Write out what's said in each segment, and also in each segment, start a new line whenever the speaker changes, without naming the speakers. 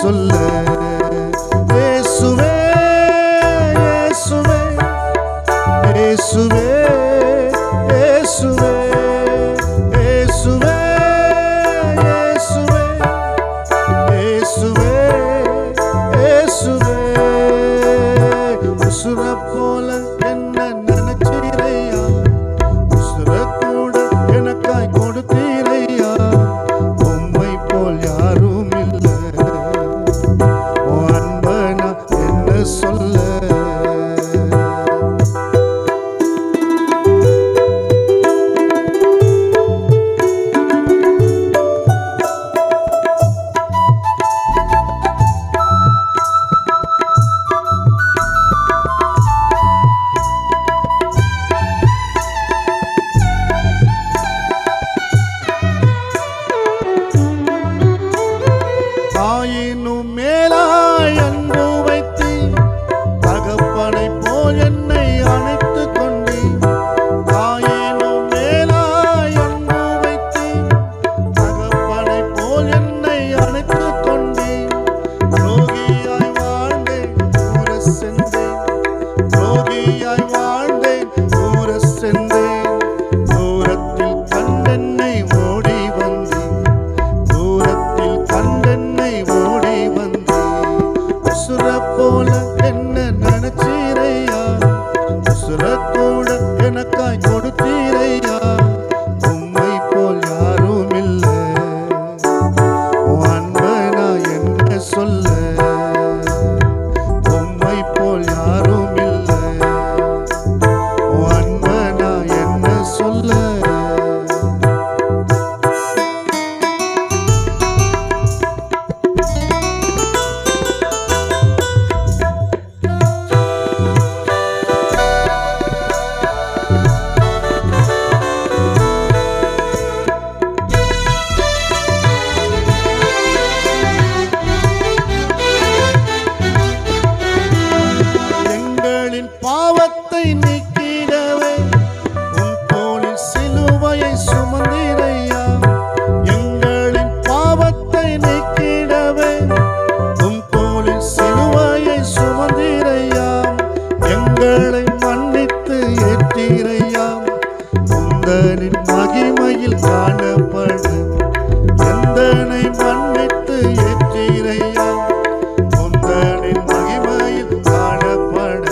சொல்ல இயேசுவே இயேசுவே இயேசுவே இயேசுவே இயேசுவே இயேசுவே இயேசுவே இயேசுவே உசுர போல என்ன நினைச்சீரையா உசுர கூட எனக்காய் கொடுத்தீரையா உம்மை போல் யாரும் இல்லை அன்பனா என்ன சொல்ல தாயினும் மேலாய் அன்பு வைத்து தகப்பனை போல் என்னை அணைத்து கொண்டு தாயினும் மேலாய் அன்பு வைத்து தகப்பனை போல் என்னை அணைத்து கொண்டு ரோகியாய் வாழ்ந்தேன் தூர சென்றேன் ரோகியாய் வாழ்ந்தேன் தூர சென்றேன் தூரத்தில் கண்டென்னை ஓடி வந்தேன் தூரத்தில் கண்டென்னை ஓடி வந்தேன் உசுர போல என்ன நினைச்சீரையா உசுர கூட எனக்காய் கொடுத்தீரையா உம்மை போல் யாரும் இல்லை அன்பனா என்ன சொல்ல உம்மை போல் யாரும் இல்லை அன்பனா என்ன சொல்ல எங்களின் பாவத்தை நீக்கிடவே உன் தோளில் சிலுவையை சுமந்தீரையா எங்களின் பாவத்தை நீக்கிடவே உன் தோளில் சிலுவையை சுமந்தீரையா எங்களை மன்னித்து ஏற்றீரையா உந்தனின் மகிமையில் காணப்பட எந்தனை மன்னித்து ஏற்றீரையா உந்தனின் மகிமையில் காணப்பட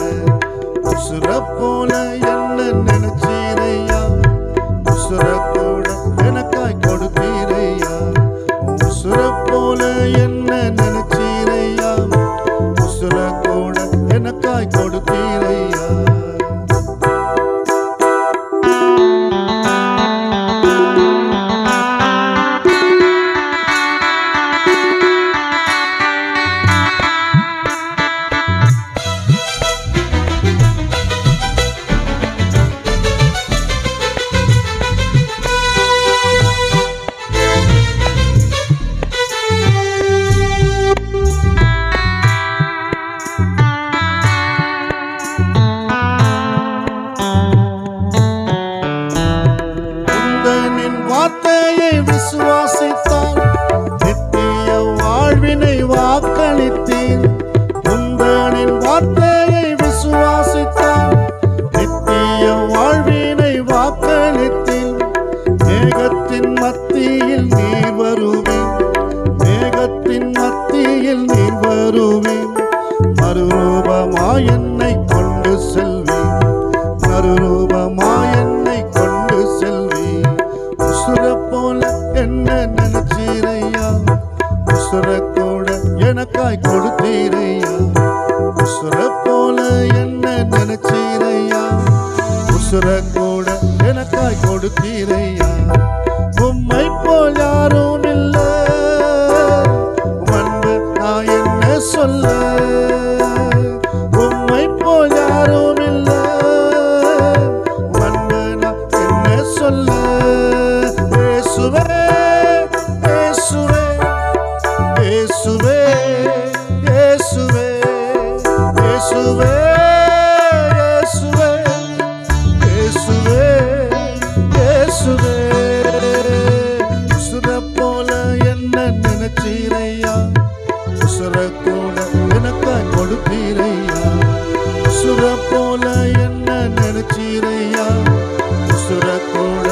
உசுர போல என்ன நினைச்சீரையா உசுர கூட எனக்காய் கொடுத்தீரையா உசுர போல என்ன நினைச்சீரையா உசுர கூட எனக்காய் கொடுத்தீரையா உந்தனின் வார்த்தையை விசுவாசித்தால் நித்திய வாழ்வினை வாக்களித்தீர் உந்தனின் வார்த்தையை விசுவாசித்தால் நித்திய வாழ்வினை வாக்களித்தீர் மேகத்தின் மத்தியில் நீர் வருவேன் மேகத்தின் மத்தியில் நீர் வருவேன் மறுரூபமாய் என்னை கொண்டு செல்வேன் மறுரூபமாய் என்னை கொண்டு செல்வேன் உசுர போல என்ன நினைச்சீரையா உசுர கூட எனக்காய் கொடுத்தீரையா உசுர போல என்ன நினைச்சீரையா உசுர கூட எனக்காய் கொடுத்தீரையா உம்மை போல் யாரும் இல்லை அன்பு நான் என்ன சொல்ல உம்மை போல் யாரும் இல்லை அன்பு நான் என்ன சொல்ல இயேசுவே இயேசுவே இயேசுவே இயேசுவே இயேசுவே இயேசுவே இயேசுவே இயேசுவே உசுர கூட எனக்காய் கொடுத்தீரையா, உசுர போல என்ன நினைச்சீரையா, உசுர கூட